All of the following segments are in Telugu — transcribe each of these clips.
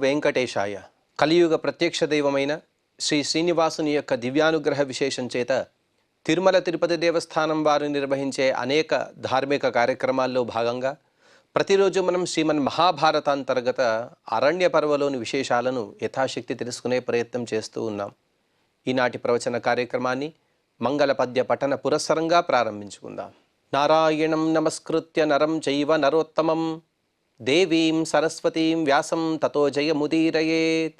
వెంకటేశాయ. కలియుగ ప్రత్యక్ష దైవమైన శ్రీ శ్రీనివాసుని యొక్క దివ్యానుగ్రహ విశేషం చేత తిరుమల తిరుపతి దేవస్థానం వారు నిర్వహించే అనేక ధార్మిక కార్యక్రమాల్లో భాగంగా ప్రతిరోజు మనం శ్రీమన్ మహాభారతాంతర్గత అరణ్య పర్వలోని విశేషాలను యథాశక్తి తెలుసుకునే ప్రయత్నం చేస్తూ ఉన్నాం. ఈనాటి ప్రవచన కార్యక్రమాన్ని మంగళ పద్య పఠన పురస్సరంగా ప్రారంభించుకుందాం. నారాయణం నమస్కృత్య నరం చైవ నరోత్తమం దేవీం సరస్వతీం వ్యాసం తతో జయముదీరయేత్.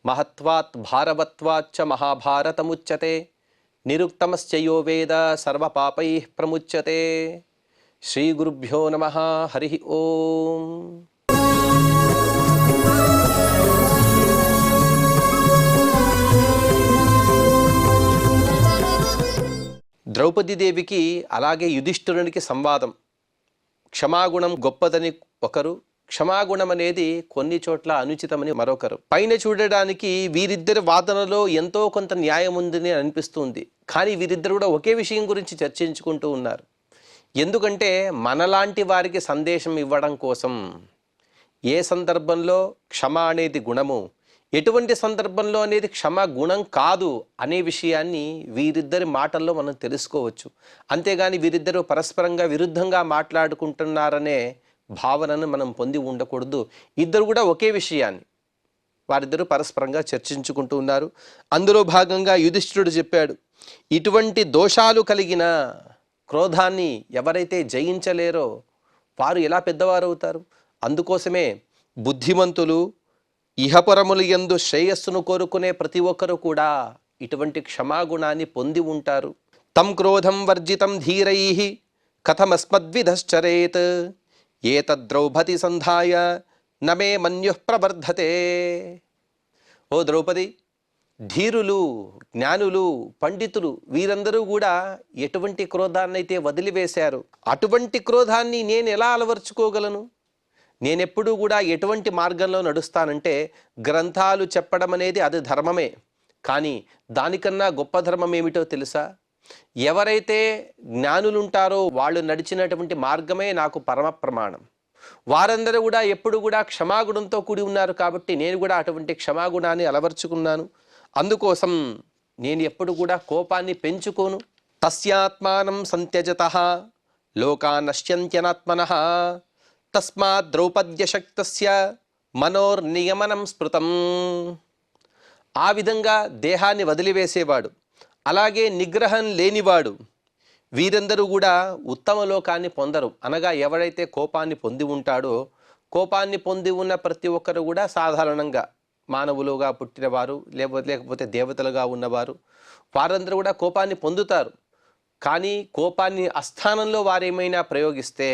మహత్వాత్ భారవత్వాచ్చ మహాభారతముచ్యతే నిరుక్తమశ్చ యో వేద సర్వపాపైః ప్రముచ్యతే. శ్రీ గురుభ్యో నమః. హరి ఓం. ద్రౌపదీదేవికి అలాగే యుధిష్ఠిరునికి సంవాదం. క్షమాగుణం గొప్పదని ఒకరు, క్షమాగుణం అనేది కొన్ని చోట్ల అనుచితమని మరొకరు. పైన చూడడానికి వీరిద్దరి వాదనలో ఎంతో కొంత న్యాయం ఉందని అనిపిస్తుంది. కానీ వీరిద్దరు కూడా ఒకే విషయం గురించి చర్చించుకుంటూ ఉన్నారు. ఎందుకంటే మనలాంటి వారికి సందేశం ఇవ్వడం కోసం ఏ సందర్భంలో క్షమ అనేది గుణము, ఎటువంటి సందర్భంలో అనేది క్షమ గుణం కాదు అనే విషయాన్ని వీరిద్దరి మాటల్లో మనం తెలుసుకోవచ్చు. అంతేగాని వీరిద్దరూ పరస్పరంగా విరుద్ధంగా మాట్లాడుకుంటున్నారనే భావనను మనం పొంది ఉండకూడదు. ఇద్దరు కూడా ఒకే విషయాన్ని వారిద్దరూ పరస్పరంగా చర్చించుకుంటూ ఉన్నారు. అందులో భాగంగా యుధిష్ఠిరుడు చెప్పాడు, ఇటువంటి దోషాలు కలిగిన క్రోధాన్ని ఎవరైతే జయించలేరో వారు ఎలా పెద్దవారు అవుతారు? అందుకోసమే బుద్ధిమంతులు ఇహపరములు యందు శ్రేయస్సును కోరుకునే ప్రతి ఒక్కరూ కూడా ఇటువంటి క్షమాగుణాన్ని పొంది ఉంటారు. తం క్రోధం వర్జితం ధీరైః కథమస్మద్విధశ్చరేత్ ఏతద్ద్రౌపది సంధాయ నమే మన్యుః ప్రవర్ధతే. ఓ ద్రౌపది, ధీరులు, జ్ఞానులు, పండితులు వీరందరూ కూడా ఎటువంటి క్రోధాన్నైతే వదిలివేశారు, అటువంటి క్రోధాన్ని నేను ఎలా అలవర్చుకోగలను? నేనెప్పుడూ కూడా ఎటువంటి మార్గంలో నడుస్తానంటే గ్రంథాలు చెప్పడం అనేది అది ధర్మమే. కానీ దానికన్నా గొప్ప ధర్మం ఏమిటో తెలుసా? ఎవరైతే జ్ఞానులుంటారో వాళ్ళు నడిచినటువంటి మార్గమే నాకు పరమ ప్రమాణం. వారందరూ కూడా ఎప్పుడు కూడా క్షమాగుణంతో కూడి ఉన్నారు. కాబట్టి నేను కూడా అటువంటి క్షమాగుణాన్ని అలవర్చుకున్నాను. అందుకోసం నేను ఎప్పుడు కూడా కోపాన్ని పెంచుకోను. తస్యాత్మానం సంత్యజతః లోకాన్ నశ్యంత్యనాత్మనః తస్మాత్ ద్రౌపద్యశక్తస్య మనోర్నియమనం స్మృతం. ఆ విధంగా దేహాన్ని వదిలివేసేవాడు, అలాగే నిగ్రహం లేనివాడు వీరందరూ కూడా ఉత్తమ లోకాన్ని పొందరు. అనగా ఎవరైతే కోపాన్ని పొంది ఉంటాడో, కోపాన్ని పొంది ఉన్న ప్రతి ఒక్కరు కూడా సాధారణంగా మానవులుగా పుట్టినవారు లేకపోతే దేవతలుగా ఉన్నవారు వారందరూ కూడా కోపాన్ని పొందుతారు. కానీ కోపాన్ని అస్థానంలో వారేమైనా ప్రయోగిస్తే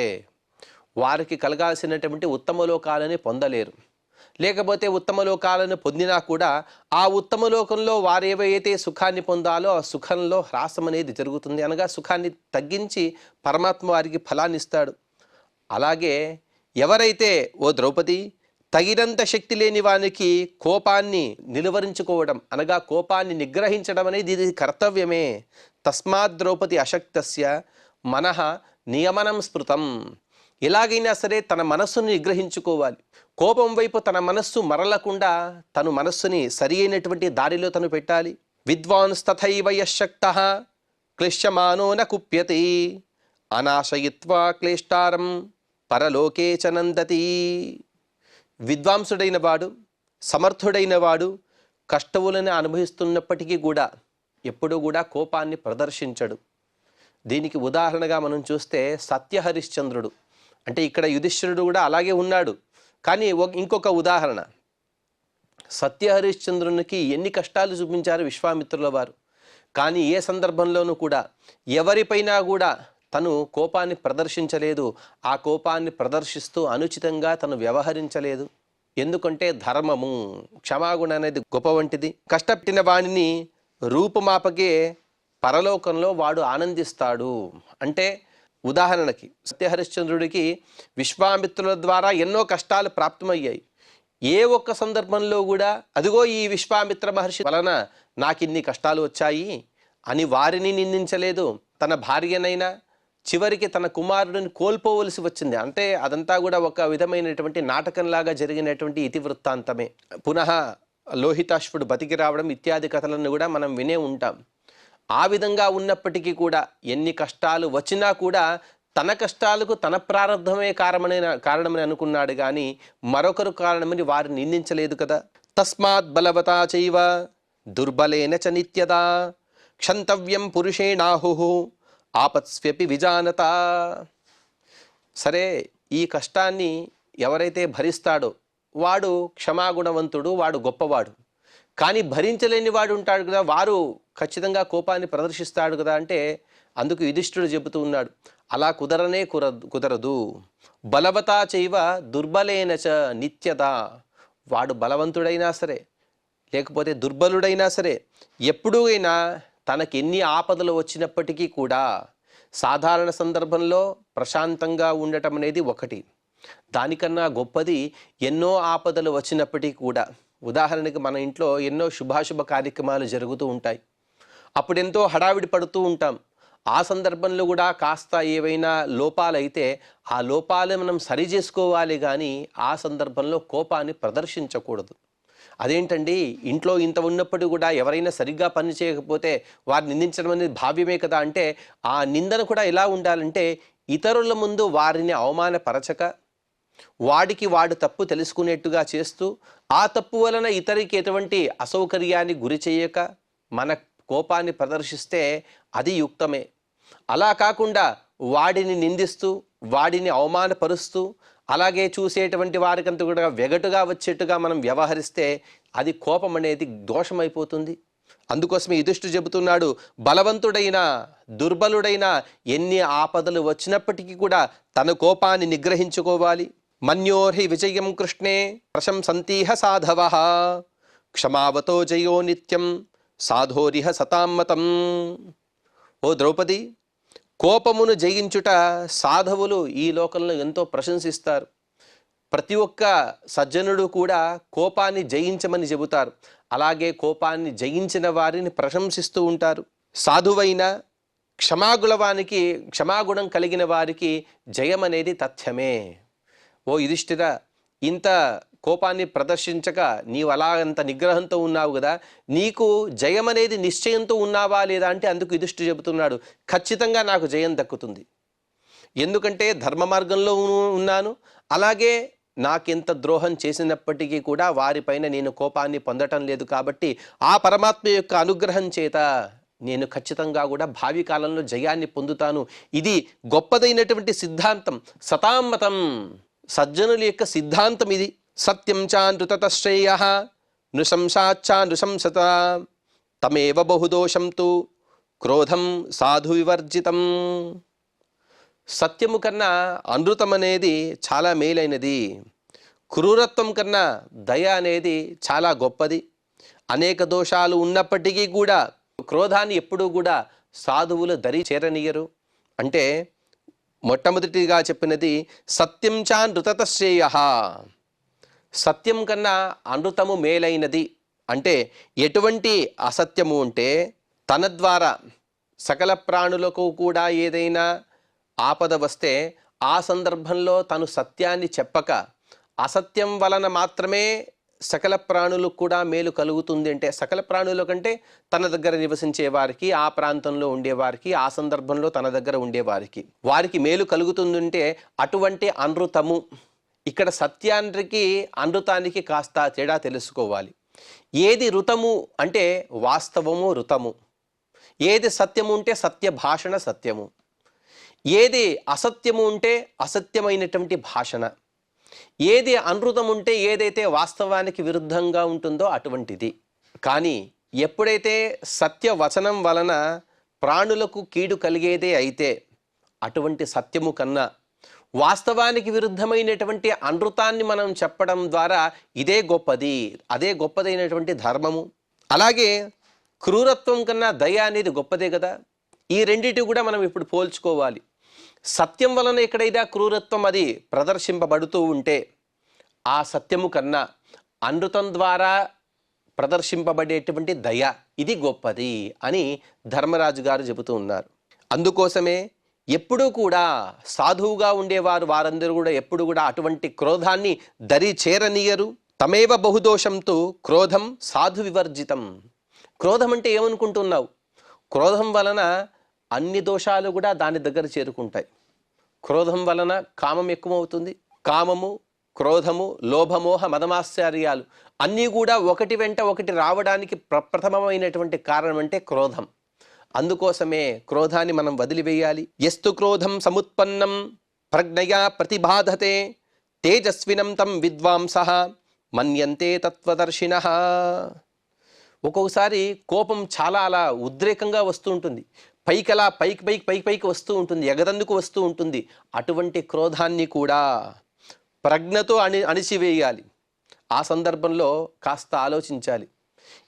వారికి కలగాల్సినటువంటి ఉత్తమ లోకాలని పొందలేరు. లేకపోతే ఉత్తమ లోకాలను పొందినా కూడా ఆ ఉత్తమ లోకంలో వారు ఏవైతే సుఖాన్ని పొందాలో ఆ సుఖంలో హ్రాసం అనేది జరుగుతుంది. అనగా సుఖాన్ని తగ్గించి పరమాత్మ వారికి ఫలాన్ని ఇస్తాడు. అలాగే ఎవరైతే ఓ ద్రౌపది తగినంత శక్తి లేని వానికి కోపాన్ని నిలువరించుకోవడం, అనగా కోపాన్ని నిగ్రహించడం అనేది ఇది కర్తవ్యమే. తస్మాత్ ద్రౌపది అశక్తస్య మనః నియమనం స్మృతం. ఎలాగైనా సరే తన మనస్సును నిగ్రహించుకోవాలి. కోపం వైపు తన మనస్సు మరలకుండా తను మనస్సుని సరి అయినటువంటి దారిలో తను పెట్టాలి. విద్వాంస్తథైవ యశ్శక్తః క్లిశ్యమానో న కుప్యతి అనాశయిత్వా క్లేష్టారం పరలోకే చ నందతి. విద్వాంసుడైన వాడు, సమర్థుడైన వాడు కష్టములను అనుభవిస్తున్నప్పటికీ కూడా ఎప్పుడూ కూడా కోపాన్ని ప్రదర్శించడు. దీనికి ఉదాహరణగా మనం చూస్తే సత్యహరిశ్చంద్రుడు. అంటే ఇక్కడ యుధిష్ఠిరుడు కూడా అలాగే ఉన్నాడు. కానీ ఇంకొక ఉదాహరణ, సత్యహరిశ్చంద్రునికి ఎన్ని కష్టాలు చూపించారు విశ్వామిత్రుల వారు. కానీ ఏ సందర్భంలోనూ కూడా ఎవరిపైనా కూడా తను కోపాన్ని ప్రదర్శించలేదు. ఆ కోపాన్ని ప్రదర్శిస్తూ అనుచితంగా తను వ్యవహరించలేదు. ఎందుకంటే ధర్మము, క్షమాగుణం అనేది గొప్ప వంటిది. కష్టపెట్టిన వాడిని రూపుమాపకే పరలోకంలో వాడు ఆనందిస్తాడు. అంటే ఉదాహరణకి సత్యహరిశ్చంద్రుడికి విశ్వామిత్రుల ద్వారా ఎన్నో కష్టాలు ప్రాప్తమయ్యాయి. ఏ ఒక్క సందర్భంలో కూడా అదిగో ఈ విశ్వామిత్ర మహర్షి వలన నాకు ఇన్ని కష్టాలు వచ్చాయి అని వారిని నిందించలేదు. తన భార్యనైనా చివరికి తన కుమారుడిని కోల్పోవలసి వచ్చింది. అంటే అదంతా కూడా ఒక విధమైనటువంటి నాటకంలాగా జరిగినటువంటి ఇతివృత్తాంతమే. పునః లోహితాశ్వుడు బతికి రావడం ఇత్యాది కథలను కూడా మనం వినే ఉంటాం. ఆ విధంగా ఉన్నప్పటికీ కూడా ఎన్ని కష్టాలు వచ్చినా కూడా తన కష్టాలకు తన ప్రారంధమే కారణమని అనుకున్నాడు కానీ మరొకరు కారణమని వారిని నిందించలేదు కదా. తస్మాత్ బలవతా చైవ దుర్బలేన చ నిత్యదా క్షంతవ్యం పురుషేణాహు ఆపత్స్వ్యపి విజానత. సరే, ఈ కష్టాన్ని ఎవరైతే భరిస్తాడో వాడు క్షమాగుణవంతుడు, వాడు గొప్పవాడు. కానీ భరించలేని వాడు ఉంటాడు కదా, వారు ఖచ్చితంగా కోపాన్ని ప్రదర్శిస్తాడు కదా. అంటే అందుకు యుధిష్ఠిరుడు చెబుతూ ఉన్నాడు, అలా కుదరనే కుదరదు. బలవతా చైవ దుర్బలేన చ నిత్యదా. వాడు బలవంతుడైనా సరే లేకపోతే దుర్బలుడైనా సరే ఎప్పుడూ అయినా తనకి ఎన్ని ఆపదలు వచ్చినప్పటికీ కూడా సాధారణ సందర్భంలో ప్రశాంతంగా ఉండటం అనేది ఒకటి. దానికన్నా గొప్పది ఎన్నో ఆపదలు వచ్చినప్పటికీ కూడా, ఉదాహరణకి మన ఇంట్లో ఎన్నో శుభాశుభ కార్యక్రమాలు జరుగుతూ ఉంటాయి. అప్పుడెంతో హడావిడి పడుతూ ఉంటాం. ఆ సందర్భంలో కూడా కాస్త ఏవైనా లోపాలైతే ఆ లోపాలు మనం సరి చేసుకోవాలి, కానీ ఆ సందర్భంలో కోపాన్ని ప్రదర్శించకూడదు. అదేంటండి, ఇంట్లో ఇంత ఉన్నప్పుడు కూడా ఎవరైనా సరిగ్గా పని చేయకపోతే వారిని నిందించడం అనేది భావ్యమే కదా. అంటే ఆ నిందన కూడా ఎలా ఉండాలంటే ఇతరుల ముందు వారిని అవమానపరచక, వాడికి వాడు తప్పు తెలుసుకునేట్టుగా చేస్తూ, ఆ తప్పు వలన ఇతరికి ఎటువంటి అసౌకర్యాన్ని గురి చేయక మన కోపాన్ని ప్రదర్శిస్తే అది యుక్తమే. అలా కాకుండా వాడిని నిందిస్తూ వాడిని అవమానపరుస్తూ అలాగే చూసేటువంటి వారికంతా కూడా వెగటుగా వచ్చేట్టుగా మనం వ్యవహరిస్తే అది కోపం అనేది దోషమైపోతుంది. అందుకోసమే యుధిష్ఠిరుడు చెబుతున్నాడు, బలవంతుడైన దుర్బలుడైన ఎన్ని ఆపదలు వచ్చినప్పటికీ కూడా తన కోపాన్ని నిగ్రహించుకోవాలి. మన్యోర్హి విజయం కృష్ణే ప్రశంసంతీహ సాధవః క్షమావతో జయో నిత్యం సాధోరిహ సతామతం. ఓ ద్రౌపది, కోపమును జయించుట సాధవులు ఈ లోకంలో ఎంతో ప్రశంసిస్తారు. ప్రతి ఒక్క సజ్జనుడు కూడా కోపాన్ని జయించమని చెబుతారు. అలాగే కోపాన్ని జయించిన వారిని ప్రశంసిస్తూ ఉంటారు. సాధువైన క్షమాగుణం కలిగిన వారికి జయం అనేది తథ్యమే. ఓ యుధిష్ఠిర, ఇంత కోపాన్ని ప్రదర్శించక నీవు అలా అంత నిగ్రహంతో ఉన్నావు కదా, నీకు జయం అనేది నిశ్చయంతో ఉన్నావా లేదా అంటే అందుకు యుధిష్ఠిరుడు చెబుతున్నాడు, ఖచ్చితంగా నాకు జయం దక్కుతుంది. ఎందుకంటే ధర్మ మార్గంలో ఉన్నాను, అలాగే నాకెంత ద్రోహం చేసినప్పటికీ కూడా వారిపైన నేను కోపాన్ని పొందటం లేదు. కాబట్టి ఆ పరమాత్మ యొక్క అనుగ్రహం చేత నేను ఖచ్చితంగా కూడా భావి కాలంలో జయాన్ని పొందుతాను. ఇది గొప్పదైనటువంటి సిద్ధాంతం, సతామతం, సజ్జనుల యొక్క సిద్ధాంతం ఇది. సత్యం చానృతత శ్రేయః నృశంసాచ్చా నృశంసత తమేవ బహుదోషం తు క్రోధం సాధు వివర్జితం. సత్యము కన్నా అనృతం అనేది చాలా మేలైనది. క్రూరత్వం కన్నా దయ అనేది చాలా గొప్పది. అనేక దోషాలు ఉన్నప్పటికీ కూడా క్రోధాన్ని ఎప్పుడూ కూడా సాధువులు దరి చేరనీయరు. అంటే మొట్టమొదటిగా చెప్పినది సత్యం చా నృతత శ్రేయః, సత్యం కన్నా అనృతము మేలైనది. అంటే ఎటువంటి అసత్యము ఉంటే తన ద్వారా సకల ప్రాణులకు కూడా ఏదైనా ఆపద వస్తే ఆ సందర్భంలో తను సత్యాన్ని చెప్పక అసత్యం వలన మాత్రమే సకల ప్రాణులకు కూడా మేలు కలుగుతుంది. అంటే సకల ప్రాణుల కంటే తన దగ్గర నివసించే వారికి, ఆ ప్రాంతంలో ఉండేవారికి, ఆ సందర్భంలో తన దగ్గర ఉండేవారికి వారికి మేలు కలుగుతుందంటే అటువంటి అనృతము. ఇక్కడ సత్యానికి అనృతానికి కాస్త తేడా తెలుసుకోవాలి. ఏది ఋతము అంటే వాస్తవము ఋతము, ఏది సత్యము ఉంటే సత్య భాషణ సత్యము, ఏది అసత్యము ఉంటే అసత్యమైనటువంటి భాషణ, ఏది అనృతం ఉంటే ఏదైతే వాస్తవానికి విరుద్ధంగా ఉంటుందో అటువంటిది. కానీ ఎప్పుడైతే సత్యవచనం వలన ప్రాణులకు కీడు కలిగేదే అయితే అటువంటి సత్యము కన్నా వాస్తవానికి విరుద్ధమైనటువంటి అనృతాన్ని మనం చెప్పడం ద్వారా ఇదే గొప్పది, అదే గొప్పదైనటువంటి ధర్మము. అలాగే క్రూరత్వం కన్నా దయ అనేది గొప్పదే కదా. ఈ రెండిటి కూడా మనం ఇప్పుడు పోల్చుకోవాలి. సత్యం వలన ఎక్కడైనా క్రూరత్వం అది ప్రదర్శింపబడుతూ ఉంటే ఆ సత్యము కన్నా అనృతం ద్వారా ప్రదర్శింపబడేటువంటి దయ ఇది గొప్పది అని ధర్మరాజు గారు చెబుతూ ఉన్నారు. అందుకోసమే ఎప్పుడూ కూడా సాధువుగా ఉండేవారు వారందరూ కూడా ఎప్పుడు కూడా అటువంటి క్రోధాన్ని దరి చేరనీయరు. తమేవ బహుదోషంతో క్రోధం సాధు వివర్జితం. క్రోధం అంటే ఏమనుకుంటున్నావు? క్రోధం వలన అన్ని దోషాలు కూడా దాని దగ్గర చేరుకుంటాయి. క్రోధం వలన కామం ఎక్కువవుతుంది. కామము, క్రోధము, లోభమోహ మదమాశ్చర్యాలు అన్నీ కూడా ఒకటి వెంట ఒకటి రావడానికి ప్రప్రథమమైనటువంటి కారణం అంటే క్రోధం. అందుకోసమే క్రోధాన్ని మనం వదిలివేయాలి. ఎస్తు క్రోధం సముత్పన్నం ప్రజ్ఞయా ప్రతిబాధతే తేజస్వినం తం విద్వాంసః మన్యంతే తత్వదర్శినః. ఒక్కొక్కసారి కోపం చాలా అలా ఉద్రేకంగా వస్తూ ఉంటుంది. పైకలా పైకి వస్తూ ఉంటుంది, ఎగదందుకు వస్తూ ఉంటుంది. అటువంటి క్రోధాన్ని కూడా ప్రజ్ఞతో అణిచివేయాలి. ఆ సందర్భంలో కాస్త ఆలోచించాలి.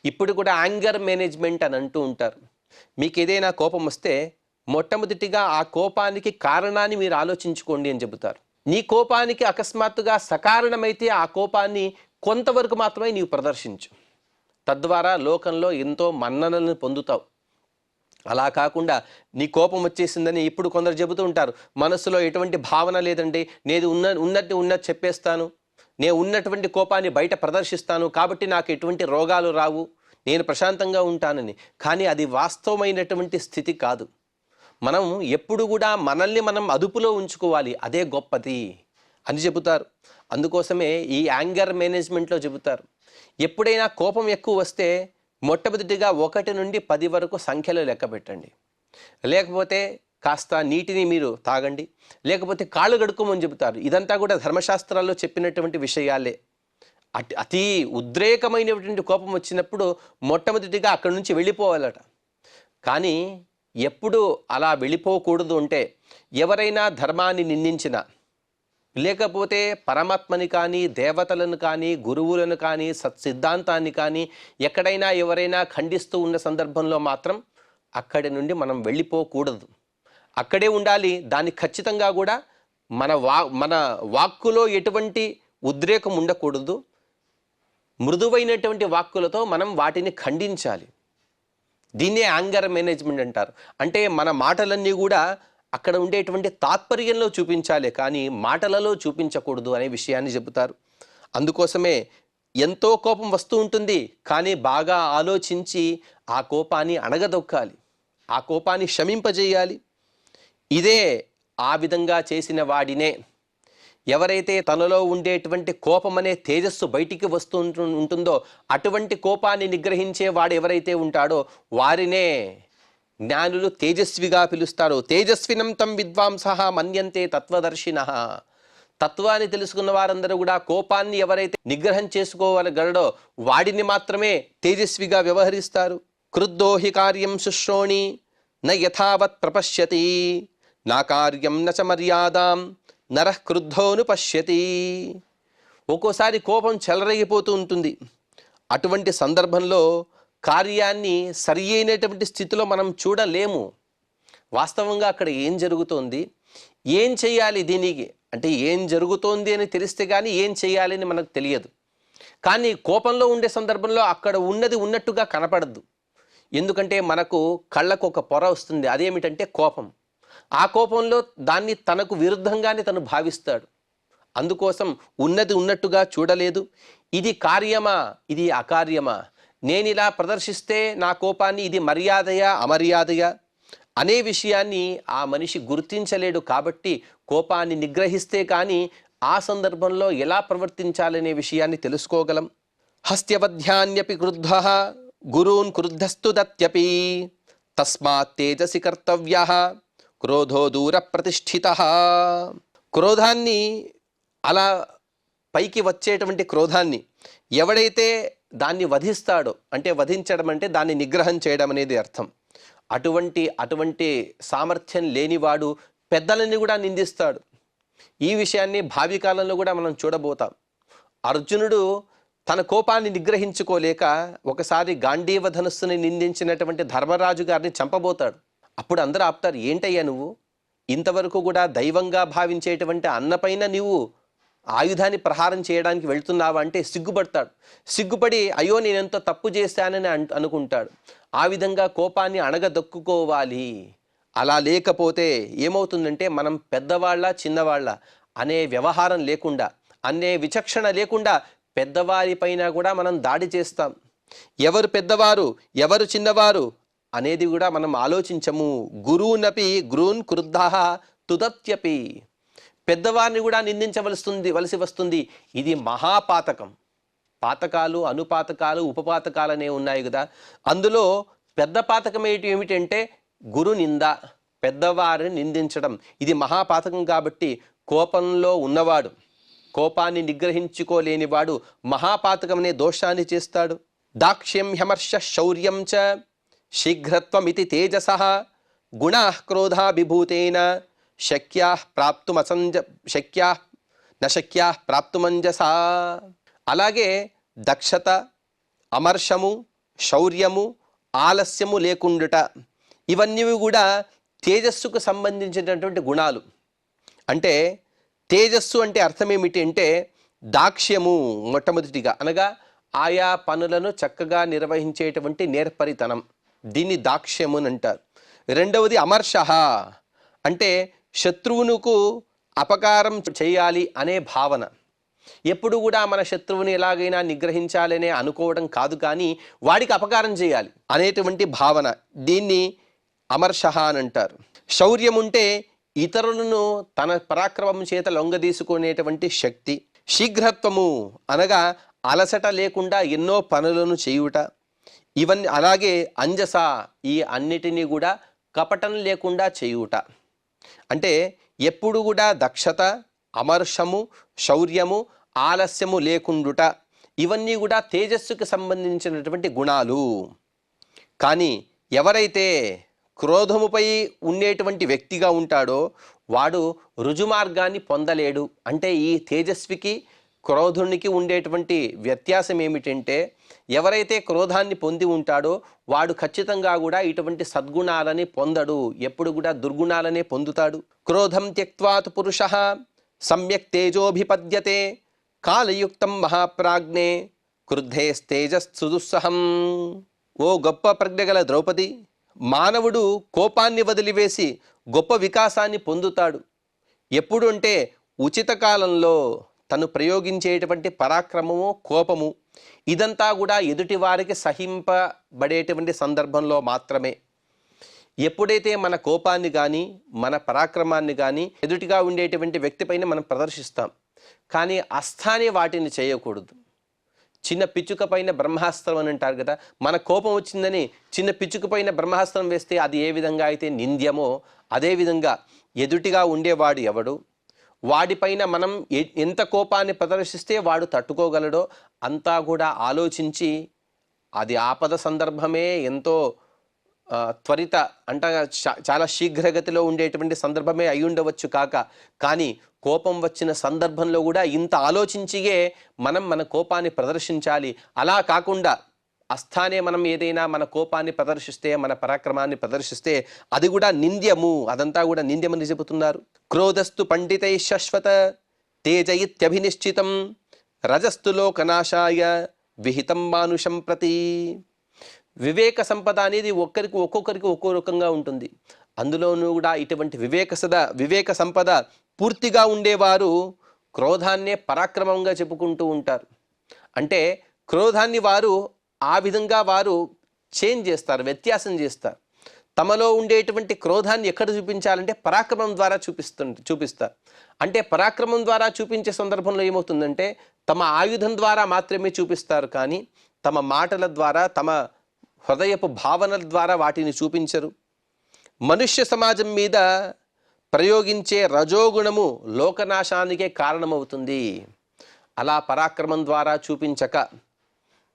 ఇప్పుడు కూడా యాంగర్ మేనేజ్మెంట్ అని అంటూ ఉంటారు. మీకు ఏదైనా కోపం వస్తే మొట్టమొదటిగా ఆ కోపానికి కారణాన్ని మీరు ఆలోచించుకోండి అని చెబుతారు. నీ కోపానికి అకస్మాత్తుగా సకారణమైతే ఆ కోపాన్ని కొంతవరకు మాత్రమే నీవు ప్రదర్శించు. తద్వారా లోకంలో ఎంతో మన్ననలను పొందుతావు. అలా కాకుండా నీ కోపం వచ్చేసిందని ఇప్పుడు కొందరు చెబుతూ ఉంటారు. మనసులో ఎటువంటి భావన లేదండి, నేను ఉన్నట్టు చెప్పేస్తాను, నేను ఉన్నటువంటి కోపాన్ని బయట ప్రదర్శిస్తాను, కాబట్టి నాకు ఎటువంటి రోగాలు రావు, నేను ప్రశాంతంగా ఉంటానని. కానీ అది వాస్తవమైనటువంటి స్థితి కాదు. మనం ఎప్పుడు కూడా మనల్ని మనం అదుపులో ఉంచుకోవాలి, అదే గొప్పది అని చెబుతారు. అందుకోసమే ఈ యాంగర్ మేనేజ్మెంట్లో చెబుతారు, ఎప్పుడైనా కోపం ఎక్కువ వస్తే మొట్టమొదటిగా 1 నుండి 10 వరకు సంఖ్యలో లెక్క పెట్టండి. లేకపోతే కాస్త నీటిని మీరు తాగండి, లేకపోతే కాళ్ళు కడుక్కోమని చెబుతారు. ఇదంతా కూడా ధర్మశాస్త్రాల్లో చెప్పినటువంటి విషయాలే. అతి ఉద్రేకమైనటువంటి కోపం వచ్చినప్పుడు మొట్టమొదటిగా అక్కడి నుంచి వెళ్ళిపోవాలట. కానీ ఎప్పుడు అలా వెళ్ళిపోకూడదు అంటే, ఎవరైనా ధర్మాన్ని నిందించినా, లేకపోతే పరమాత్మని కానీ, దేవతలను కానీ, గురువులను కానీ, సత్సిద్ధాంతాన్ని కానీ ఎక్కడైనా ఎవరైనా ఖండిస్తూ ఉన్న సందర్భంలో మాత్రం అక్కడి నుండి మనం వెళ్ళిపోకూడదు, అక్కడే ఉండాలి. దాన్ని ఖచ్చితంగా కూడా మన వాక్కులో ఎటువంటి ఉద్రేకం ఉండకూడదు. మృదువైనటువంటి వాక్కులతో మనం వాటిని ఖండించాలి. దీన్నే యాంగర్ మేనేజ్మెంట్ అంటారు. అంటే మన మాటలన్నీ కూడా అక్కడ ఉండేటువంటి తాత్పర్యంలో చూపించాలి, కానీ మాటలలో చూపించకూడదు అనే విషయాన్ని చెబుతారు. అందుకోసమే ఎంతో కోపం వస్తూ ఉంటుంది, కానీ బాగా ఆలోచించి ఆ కోపాన్ని అణగదొక్కాలి, ఆ కోపాన్ని శమింపజేయాలి. ఇదే ఆ విధంగా చేసిన వాడినే, ఎవరైతే తనలో ఉండేటువంటి కోపం అనే తేజస్సు బయటికి వస్తూ ఉంటుందో, అటువంటి కోపాన్ని నిగ్రహించే వాడు ఎవరైతే ఉంటాడో వారినే జ్ఞానులు తేజస్విగా పిలుస్తారు. తేజస్వినం తం విద్వాంసః మన్యంతే తత్వదర్శినః. తత్వాన్ని తెలుసుకున్న వారందరూ కూడా కోపాన్ని ఎవరైతే నిగ్రహం చేసుకోగలడో వాడిని మాత్రమే తేజస్విగా వ్యవహరిస్తారు. క్రుద్ధో హి కార్యం శుశ్రోణి న యథావత్ ప్రపశ్యతి నా కార్యం న చ మర్యాదాం నరః క్రుద్ధోను పశ్యతి. ఒక్కోసారి కోపం చెలరేగిపోతూ ఉంటుంది. అటువంటి సందర్భంలో కార్యాన్ని సరి అయినటువంటి స్థితిలో మనం చూడలేము. వాస్తవంగా అక్కడ ఏం జరుగుతోంది, ఏం చేయాలి, దీనికి అంటే ఏం జరుగుతోంది అని తెలిస్తే కానీ ఏం చేయాలి అని మనకు తెలియదు. కానీ కోపంలో ఉండే సందర్భంలో అక్కడ ఉన్నది ఉన్నట్టుగా కనపడద్దు. ఎందుకంటే మనకు కళ్ళకు ఒక పొర వస్తుంది, అదేమిటంటే కోపం. ఆ కోపంలో దాన్ని తనకు విరుద్ధంగానే తను భావిస్తాడు. అందుకోసం ఉన్నది ఉన్నట్టుగా చూడలేదు. ఇది కార్యమా, ఇది అకార్యమా, నేను ఇలా ప్రదర్శిస్తే నా కోపాన్ని ఇది మర్యాదయా అమర్యాదయా అనే విషయాన్ని ఆ మనిషి గుర్తించలేడు. కాబట్టి కోపాన్ని నిగ్రహిస్తే కానీ ఆ సందర్భంలో ఎలా ప్రవర్తించాలనే విషయాన్ని తెలుసుకోగలం. హస్త్యవధ్యాన్యపి క్రుద్ధః గురూన్ క్రుద్ధస్తు దత్యపి తస్మాత్ తేజసి కర్తవ్యః క్రోధో దూర ప్రతిష్ఠితః. క్రోధాన్ని అలా పైకి వచ్చేటువంటి క్రోధాన్ని ఎవడైతే దాన్ని వధిస్తాడో, అంటే వధించడం అంటే దాన్ని నిగ్రహం చేయడం అనేది అర్థం. అటువంటి సామర్థ్యం లేనివాడు పెద్దలని కూడా నిందిస్తాడు. ఈ విషయాన్ని భావి కాలంలో కూడా మనం చూడబోతాం. అర్జునుడు తన కోపాన్ని నిగ్రహించుకోలేక ఒకసారి గాంధీవ ధనుస్సుని నిందించినటువంటి ధర్మరాజు గారిని చంపబోతాడు. అప్పుడు అందరూ ఆపుతారు, ఏంటయ్యా నువ్వు ఇంతవరకు కూడా దైవంగా భావించేటువంటి అన్నపైన నీవు ఆయుధాన్ని ప్రహారం చేయడానికి వెళ్తున్నావా అంటే సిగ్గుపడతాడు. సిగ్గుపడి అయ్యో నేనెంతో తప్పు చేశానని అనుకుంటాడు. ఆ విధంగా కోపాన్ని అణగదొక్కుకోవాలి. అలా లేకపోతే ఏమవుతుందంటే మనం పెద్దవాళ్ళ చిన్నవాళ్ళ అనే వ్యవహారం లేకుండా, అనే విచక్షణ లేకుండా పెద్దవారిపైన కూడా మనం దాడి చేస్తాం. ఎవరు పెద్దవారు ఎవరు చిన్నవారు అనేది కూడా మనం ఆలోచించము. గురువునపి గురూన్ క్రుద్ధః తుదత్యపి. పెద్దవారిని కూడా వలసి వస్తుంది. ఇది మహాపాతకం. పాతకాలు, అనుపాతకాలు, ఉపపాతకాలు అనేవి ఉన్నాయి కదా. అందులో పెద్ద పాతకం ఏమిటంటే గురు నింద, పెద్దవారిని నిందించడం. ఇది మహాపాతకం. కాబట్టి కోపంలో ఉన్నవాడు, కోపాన్ని నిగ్రహించుకోలేనివాడు మహాపాతకం అనే దోషాన్ని చేస్తాడు. దాక్ష్యం హ్యమర్ష శౌర్యం చ శీఘ్రత్వమితి తేజసః గుణాః క్రోధాభిభూతేన శక్యాః ప్రాప్తుమంజసా. అలాగే దక్షత, అమర్షము, శౌర్యము, ఆలస్యము లేకుండుట, ఇవన్నీ కూడా తేజస్సుకు సంబంధించినటువంటి గుణాలు. అంటే తేజస్సు అంటే అర్థం ఏమిటి అంటే దాక్ష్యము మొట్టమొదటిగా, అనగా ఆయా పనులను చక్కగా నిర్వహించేటువంటి నేర్పరితనం, దీన్ని దాక్ష్యము అని అంటారు. రెండవది అమర్షః అంటే శత్రువునకు అపకారం చేయాలి అనే భావన. ఎప్పుడు కూడా మన శత్రువుని ఎలాగైనా నిగ్రహించాలనే అనుకోవడం కాదు, కానీ వాడికి అపకారం చేయాలి అనేటువంటి భావన, దీన్ని అమర్షః అని అంటారు. శౌర్యం ఉంటే ఇతరులను తన పరాక్రమం చేత లొంగదీసుకునేటువంటి శక్తి. శీఘ్రత్వము అనగా అలసట లేకుండా ఎన్నో పనులను చేయుట. ఇవన్నీ. అలాగే అంజస, ఈ అన్నిటినీ కూడా కపటం లేకుండా చేయుట. అంటే ఎప్పుడు కూడా దక్షత, అమర్షము, శౌర్యము, ఆలస్యము లేకుండుట, ఇవన్నీ కూడా తేజస్సుకు సంబంధించినటువంటి గుణాలు. కానీ ఎవరైతే క్రోధముపై ఉండేటువంటి వ్యక్తిగా ఉంటాడో వాడు రుజుమార్గాన్ని పొందలేడు. అంటే ఈ తేజస్వికి క్రోధునికి ఉండేటువంటి వ్యత్యాసం ఏమిటంటే, ఎవరైతే క్రోధాన్ని పొంది ఉంటాడో వాడు ఖచ్చితంగా కూడా ఇటువంటి సద్గుణాలని పొందడు, ఎప్పుడు కూడా దుర్గుణాలనే పొందుతాడు. క్రోధం త్యక్త్వాతు పురుషః సమ్యక్ తేజోభిపద్యతే కాలయుక్తం మహాప్రాజ్ఞే క్రుద్ధేస్తేజస్సుదుస్సహం. ఓ గొప్ప ప్రజ్ఞ గల ద్రౌపది, మానవుడు కోపాన్ని వదిలివేసి గొప్ప వికాసాన్ని పొందుతాడు. ఎప్పుడు అంటే ఉచిత కాలంలో తను ప్రయోగించేటువంటి పరాక్రమము, కోపము, ఇదంతా కూడా ఎదుటి వారికి సహింపబడేటువంటి సందర్భంలో మాత్రమే. ఎప్పుడైతే మన కోపాన్ని కానీ మన పరాక్రమాన్ని కానీ ఎదుటిగా ఉండేటువంటి వ్యక్తిపైన మనం ప్రదర్శిస్తాం, కానీ అస్థానే వాటిని చేయకూడదు. చిన్న పిచ్చుక పైన బ్రహ్మాస్త్రం అని అంటారు కదా. మన కోపం వచ్చిందని చిన్న పిచ్చుక పైన బ్రహ్మాస్త్రం వేస్తే అది ఏ విధంగా అయితే నింద్యమో, అదేవిధంగా ఎదుటిగా ఉండేవాడు ఎవడు, వాడిపైన మనం ఎంత కోపాన్ని ప్రదర్శిస్తే వాడు తట్టుకోగలడో అంతా కూడా ఆలోచించి, అది ఆపద సందర్భమే ఎంతో త్వరిత అంటే చాలా శీఘ్రగతిలో ఉండేటువంటి సందర్భమే అయి ఉండవచ్చు కాక, కానీ కోపం వచ్చిన సందర్భంలో కూడా ఇంత ఆలోచించియే మనం మన కోపాన్ని ప్రదర్శించాలి. అలా కాకుండా అస్థానే మనం ఏదైనా మన కోపాన్ని ప్రదర్శిస్తే, మన పరాక్రమాన్ని ప్రదర్శిస్తే అది కూడా నింద్యము, అదంతా కూడా నింద్యమని చెబుతున్నారు. క్రోధస్తు పండితై శాశ్వత తేజయిత్యభినిశ్చితం రజస్తు లోకనాశాయ విహితం మానుషం ప్రతి. వివేక సంపద అనేది ఒక్కొక్కరికి ఒక్కో రకంగా ఉంటుంది. అందులోనూ కూడా ఇటువంటి వివేక సంపద పూర్తిగా ఉండేవారు క్రోధాన్నే పరాక్రమంగా చెప్పుకుంటూ ఉంటారు. అంటే క్రోధాన్ని వారు ఆ విధంగా వారు వ్యత్యాసం చేస్తారు. తమలో ఉండేటువంటి క్రోధాన్ని ఎక్కడ చూపించాలంటే పరాక్రమం ద్వారా చూపిస్తారు. అంటే పరాక్రమం ద్వారా చూపించే సందర్భంలో ఏమవుతుందంటే తమ ఆయుధం ద్వారా మాత్రమే చూపిస్తారు, కానీ తమ మాటల ద్వారా, తమ హృదయపు భావనల ద్వారా వాటిని చూపించరు. మనుష్య సమాజం మీద ప్రయోగించే రజోగుణము లోకనాశానికే కారణమవుతుంది. అలా పరాక్రమం ద్వారా చూపించక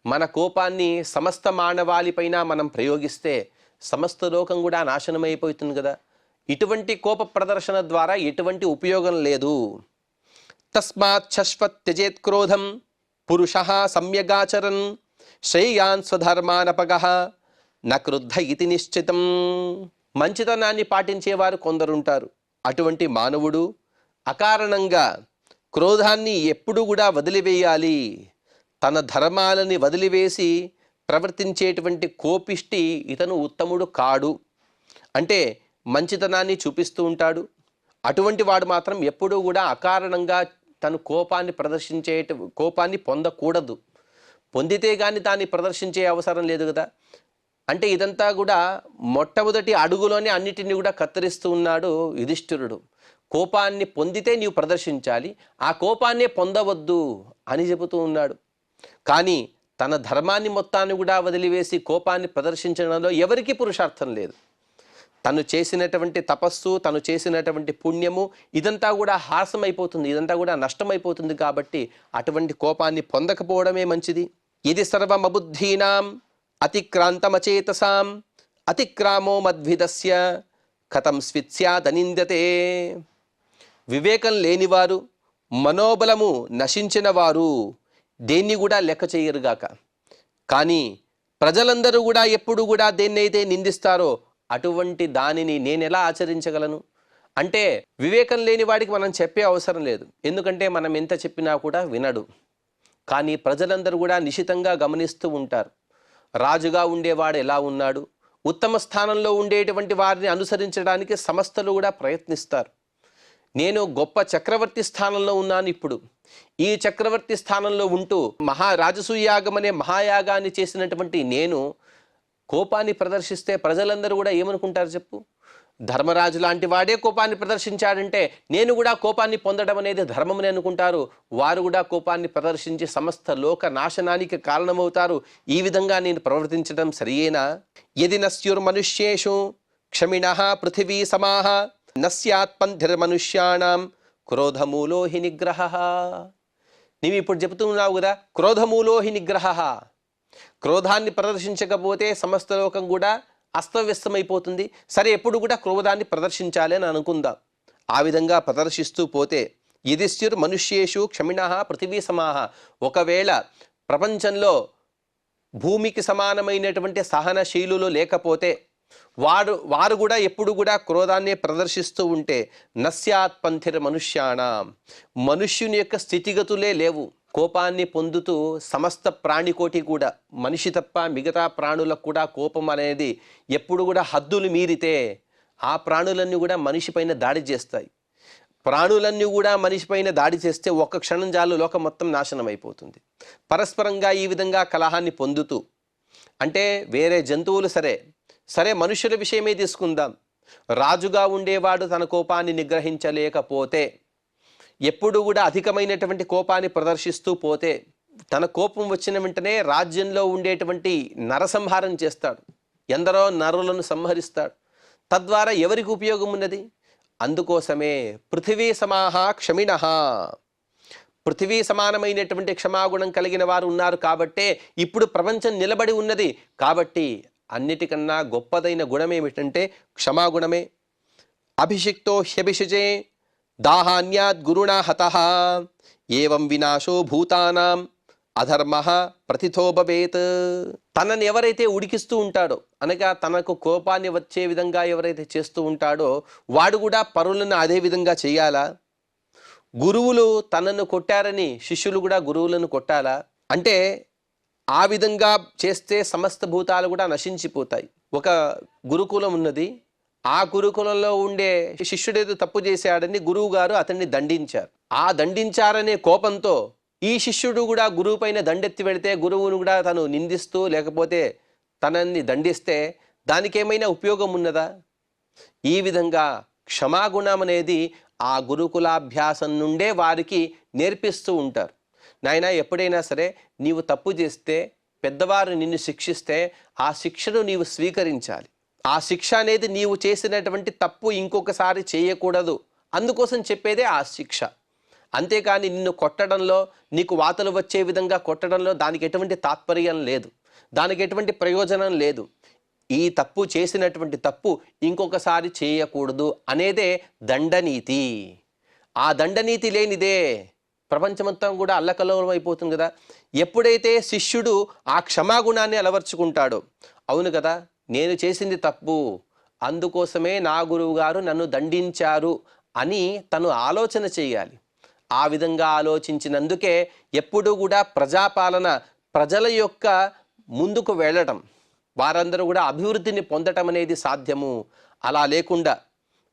మన కోపాన్ని సమస్త మానవాళిపైన మనం ప్రయోగిస్తే సమస్త లోకం కూడా నాశనమైపోతుంది కదా. ఇటువంటి కోప ప్రదర్శన ద్వారా ఎటువంటి ఉపయోగం లేదు. తస్మాత్ శశ్వత్ త్యజేత్ క్రోధం పురుషః సమ్యగాచరన్ శ్రేయాన్ స్వధర్మానపగః న క్రుద్ధ ఇతి నిశ్చితం. మంచితనాన్ని పాటించేవారు కొందరుంటారు. అటువంటి మానవుడు అకారణంగా క్రోధాన్ని ఎప్పుడు కూడా వదిలివేయాలి. తన ధర్మాలని వదిలివేసి ప్రవర్తించేటువంటి కోపిష్టి ఇతను ఉత్తముడు కాడు. అంటే మంచితనాన్ని చూపిస్తూ ఉంటాడు. అటువంటి వాడు మాత్రం ఎప్పుడూ కూడా అకారణంగా తను కోపాన్ని పొందకూడదు. పొందితే కానీ దాన్ని ప్రదర్శించే అవసరం లేదు కదా. అంటే ఇదంతా కూడా మొట్టమొదటి అడుగులోనే అన్నిటిని కూడా కత్తిరిస్తూ ఉన్నాడు యుధిష్ఠిరుడు. కోపాన్ని పొందితే నీవు ప్రదర్శించాలి, ఆ కోపాన్నే పొందవద్దు అని చెబుతూ ఉన్నాడు. కానీ తన ధర్మాన్ని మొత్తాన్ని కూడా వదిలివేసి కోపాన్ని ప్రదర్శించడంలో ఎవరికీ పురుషార్థం లేదు. తను చేసినటువంటి తపస్సు, తను చేసినటువంటి పుణ్యము ఇదంతా కూడా హాసమైపోతుంది, ఇదంతా కూడా నష్టమైపోతుంది. కాబట్టి అటువంటి కోపాన్ని పొందకపోవడమే మంచిది. ఇది సర్వమబుద్ధీనాం అతిక్రాంతమచేతసాం అతిక్రామో మద్విదస్య కథం స్విత్స్యాదనింద్యతే. వివేకం లేనివారు, మనోబలము నశించిన వారు దేన్ని కూడా లెక్క చేయరుగాక. కానీ ప్రజలందరూ కూడా ఎప్పుడు కూడా దేన్నైతే నిందిస్తారో అటువంటి దానిని నేనెలా ఆచరించగలను? అంటే వివేకం లేని వాడికి మనం చెప్పే అవసరం లేదు, ఎందుకంటే మనం ఎంత చెప్పినా కూడా వినడు. కానీ ప్రజలందరూ కూడా నిశితంగా గమనిస్తూ ఉంటారు. రాజుగా ఉండేవాడు ఎలా ఉన్నాడు, ఉత్తమ స్థానంలో ఉండేటువంటి వారిని అనుసరించడానికి సమస్తలు కూడా ప్రయత్నిస్తారు. నేను గొప్ప చక్రవర్తి స్థానంలో ఉన్నాను ఇప్పుడు. ఈ చక్రవర్తి స్థానంలో ఉంటూ రాజసూయాగం అనే మహాయాగాన్ని చేసినటువంటి నేను కోపాన్ని ప్రదర్శిస్తే ప్రజలందరూ కూడా ఏమనుకుంటారు చెప్పు? ధర్మరాజు లాంటి వాడే కోపాన్ని ప్రదర్శించాడంటే నేను కూడా కోపాన్ని పొందడం అనేది ధర్మమని అనుకుంటారు. వారు కూడా కోపాన్ని ప్రదర్శించి సమస్త లోక నాశనానికి కారణమవుతారు. ఈ విధంగా నేను ప్రవర్తించడం సరియేనా? యది నస్యుర్మనుష్యేషు క్షమిణః పృథివీ సమాః నస్యాత్పంధిర్మనుష్యాణం క్రోధమూలో హి నిగ్రహః. నీవు ఇప్పుడు చెబుతున్నావు కదా, క్రోధమూలో హి నిగ్రహః. క్రోధాన్ని ప్రదర్శించకపోతే సమస్త లోకం కూడా అస్తవ్యస్తమైపోతుంది. సరే, ఎప్పుడు కూడా క్రోధాన్ని ప్రదర్శించాలి అని అనుకుందాం. ఆ విధంగా ప్రదర్శిస్తూ పోతే యుధిష్ఠిర్ మనుష్యేషు క్షమిణః పృథివీ సమాః. ఒకవేళ ప్రపంచంలో భూమికి సమానమైనటువంటి సహనశీలులు లేకపోతే వారు కూడా ఎప్పుడు కూడా క్రోధాన్ని ప్రదర్శిస్తూ ఉంటే నస్యాత్పంథిర్ మనుష్యాణం, మనుష్యుని యొక్క స్థితిగతులే లేవు. కోపాన్ని పొందుతూ సమస్త ప్రాణికోటి కూడా, మనిషి తప్ప మిగతా ప్రాణులకు కూడా కోపం అనేది ఎప్పుడు కూడా హద్దులు మీరితే ఆ ప్రాణులన్నీ కూడా మనిషి పైన దాడి చేస్తాయి. ప్రాణులన్నీ కూడా మనిషి పైన దాడి చేస్తే ఒక్క క్షణం చాలు లోకం మొత్తం నాశనం అయిపోతుంది. పరస్పరంగా ఈ విధంగా కలహాన్ని పొందుతూ, అంటే వేరే జంతువులు సరే మనుషుల విషయమే తీసుకుందాం. రాజుగా ఉండేవాడు తన కోపాన్ని నిగ్రహించలేకపోతే, ఎప్పుడు కూడా అధికమైనటువంటి కోపాన్ని ప్రదర్శిస్తూ పోతే, తన కోపం వచ్చిన వెంటనే రాజ్యంలో ఉండేటువంటి నరసంహారం చేస్తాడు, ఎందరో నరులను సంహరిస్తాడు. తద్వారా ఎవరికి ఉపయోగం ఉన్నది? అందుకోసమే పృథివీ సమాః క్షమిణః, పృథివీ సమానమైనటువంటి క్షమాగుణం కలిగిన వారు ఉన్నారు కాబట్టే ఇప్పుడు ప్రపంచం నిలబడి ఉన్నది. కాబట్టి అన్నిటికన్నా గొప్పదైన గుణం ఏమిటంటే క్షమాగుణమే. అభిషిక్తో హ్యభిషిచే దాహాన్యాద్ గురుణా హతః ఏవం వినాశో భూతానాం అధర్మః ప్రతిథో భవేత్. తనని ఎవరైతే ఉడికిస్తూ ఉంటాడో, అనగా తనకు కోపాన్ని వచ్చే విధంగా ఎవరైతే చేస్తూ ఉంటాడో వాడు కూడా పరులను అదే విధంగా చేయాలా? గురువులు తనను కొట్టారని శిష్యులు కూడా గురువులను కొట్టాలా? అంటే ఆ విధంగా చేస్తే సమస్త భూతాలు కూడా నశించిపోతాయి. ఒక గురుకులం ఉన్నది. ఆ గురుకులంలో ఉండే శిష్యుడేదో తప్పు చేశాడని గురువు గారు అతన్ని దండించారు. ఆ దండించారనే కోపంతో ఈ శిష్యుడు కూడా గురువు పైన దండెత్తి పెడితే గురువును కూడా తను నిందిస్తూ లేకపోతే తనని దండిస్తే దానికేమైనా ఉపయోగం ఉన్నదా? ఈ విధంగా క్షమాగుణం అనేది ఆ గురుకులాభ్యాసం నుండే వారికి నేర్పిస్తూ ఉంటారు. నాయనా, ఎప్పుడైనా సరే నీవు తప్పు చేస్తే పెద్దవారు నిన్ను శిక్షిస్తే ఆ శిక్షను నీవు స్వీకరించాలి. ఆ శిక్ష అనేది నీవు చేసినటువంటి తప్పు ఇంకొకసారి చేయకూడదు, అందుకోసం చెప్పేదే ఆ శిక్ష. అంతేకాని నిన్ను కొట్టడంలో, నీకు వాతలు వచ్చే విధంగా కొట్టడంలో దానికి ఎటువంటి తాత్పర్యం లేదు, దానికి ఎటువంటి ప్రయోజనం లేదు. ఈ తప్పు చేసినటువంటి తప్పు ఇంకొకసారి చేయకూడదు అనేదే దండనీతి. ఆ దండనీతి లేనిదే ప్రపంచమంతా కూడా అల్లకల్లోలం అయిపోతుంది కదా. ఎప్పుడైతే శిష్యుడు ఆ క్షమాగుణాన్ని అలవర్చుకుంటాడో, అవును కదా నేను చేసింది తప్పు, అందుకోసమే నా గురువు గారు నన్ను దండించారు అని తను ఆలోచన చేయాలి. ఆ విధంగా ఆలోచించినందుకే ఎప్పుడూ కూడా ప్రజాపాలన, ప్రజల యొక్క ముందుకు వెళ్ళడం, వారందరూ కూడా అభివృద్ధిని పొందటం అనేది సాధ్యము. అలా లేకుండా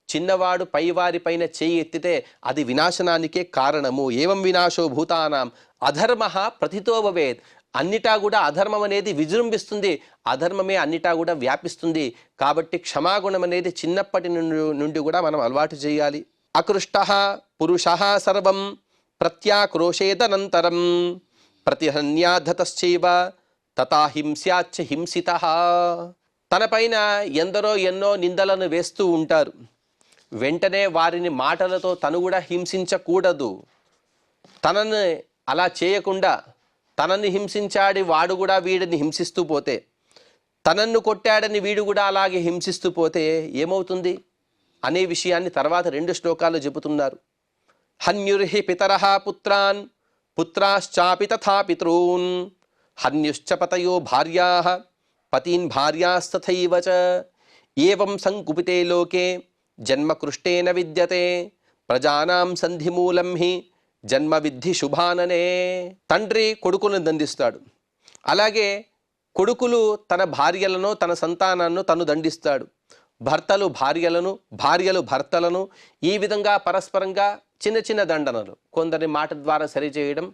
చిన్నవాడు పైవారి పైన చేయి ఎత్తితే అది వినాశనానికే కారణము. ఏవం వినాశో భూతానాం అధర్మ ప్రతితో భవేత్. అన్నిటా కూడా అధర్మం అనేది విజృంభిస్తుంది, అధర్మమే అన్నిటా కూడా వ్యాపిస్తుంది. కాబట్టి క్షమాగుణం అనేది చిన్నప్పటి నుండి కూడా మనం అలవాటు చేయాలి. అకృష్ట పురుష సర్వం ప్రత్యాక్రోశేదనంతరం ప్రతిహన్యాధతశ్చైవ తథా హింస్యాచ్చ హింసితః. తనపైన ఎందరో ఎన్నో నిందలను వేస్తూ ఉంటారు. వెంటనే వారిని మాటలతో తను కూడా హింసించకూడదు. తనని అలా చేయకుండా తనని హింసించాడి వాడు కూడా వీడిని హింసిస్తూ పోతే, తనన్ను కొట్టాడని వీడు కూడా అలాగే హింసిస్తూ పోతే ఏమవుతుంది అనే విషయాన్ని తర్వాత 2 శ్లోకాలు చెబుతున్నారు. హన్యుర్హి పితరః పుత్రాన్ పుత్రాశ్చాపి తథా పితॄన్ హన్యుశ్చ పతయో భార్యాః పతీన్ భార్యాస్తథైవ చ ఏవం సంకుపితే లోకే జన్మకృష్టేన విద్యతే ప్రజానాం సంధిమూలం హి జన్మ విద్ధి శుభాననే. తండ్రి కొడుకులను దండిస్తాడు, అలాగే కొడుకులు తన భార్యలను తన సంతానాన్ని తను దండిస్తాడు. భర్తలు భార్యలను, భార్యలు భర్తలను, ఈ విధంగా పరస్పరంగా చిన్న చిన్న దండనలు, కొందరి మాట ద్వారా సరిచేయడం.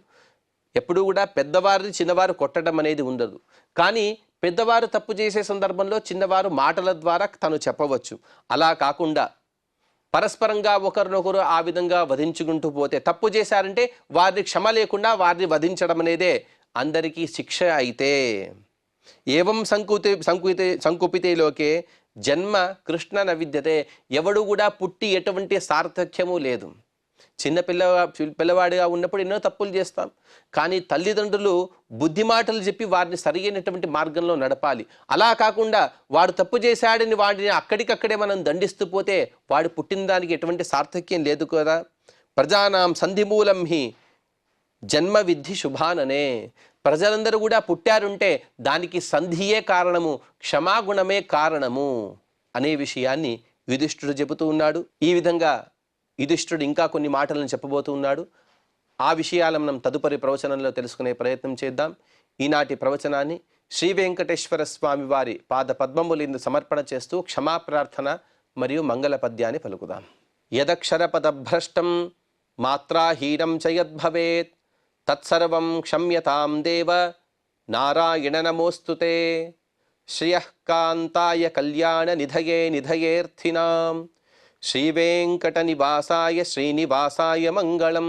ఎప్పుడూ కూడా పెద్దవారిని చిన్నవారు కొట్టడం అనేది ఉండదు. కానీ పెద్దవారు తప్పు చేసే సందర్భంలో చిన్నవారు మాటల ద్వారా తను చెప్పవచ్చు. అలా కాకుండా పరస్పరంగా ఒకరినొకరు ఆ విధంగా వధించుకుంటూ పోతే, తప్పు చేశారంటే వారిని క్షమ లేకుండా వారిని వధించడం అనేదే అందరికీ శిక్ష అయితే. ఏవం సంకుపితే లోకే జన్మ కృష్ణ న విద్యతే. ఎవడు కూడా పుట్టి ఎటువంటి సార్థక్యము లేదు. పిల్లవాడిగా ఉన్నప్పుడు ఎన్నో తప్పులు చేస్తాం, కానీ తల్లిదండ్రులు బుద్ధి మాటలు చెప్పి వారిని సరైనటువంటి మార్గంలో నడపాలి. అలా కాకుండా వాడు తప్పు చేశాడని వాడిని అక్కడికక్కడే మనం దండిస్తూ పోతే వాడు పుట్టిన దానికి ఎటువంటి సార్థక్యం లేదు కదా. ప్రజానాం సంధిమూలం హి జన్మ విద్ధి శుభాననే. ప్రజలందరూ కూడా పుట్టారుంటే దానికి సంధియే కారణము, క్షమాగుణమే కారణము అనే విషయాన్ని యుధిష్ఠిరుడు చెబుతూ ఉన్నాడు. ఈ విధంగా యుధిష్ఠిరుడు ఇంకా కొన్ని మాటలను చెప్పబోతూ ఉన్నాడు. ఆ విషయాలను మనం తదుపరి ప్రవచనంలో తెలుసుకునే ప్రయత్నం చేద్దాం. ఈనాటి ప్రవచనాన్ని శ్రీ వెంకటేశ్వర స్వామి వారి పాద పద్మములందు సమర్పణ చేస్తూ క్షమాప్రార్థన మరియు మంగళ పద్యాన్ని పలుకుదాం. యదక్షరపదభ్రష్టం మాత్రాహీనం చ యద్భవేత్ తత్సర్వం క్షమ్యతాం దేవ నారాయణ నమోస్తుతే. శ్రియః కాంతాయ కళ్యాణ నిధయే నిధయేర్థినాం శ్రీవేంకటనివాసాయ శ్రీనివాసాయ మంగళం.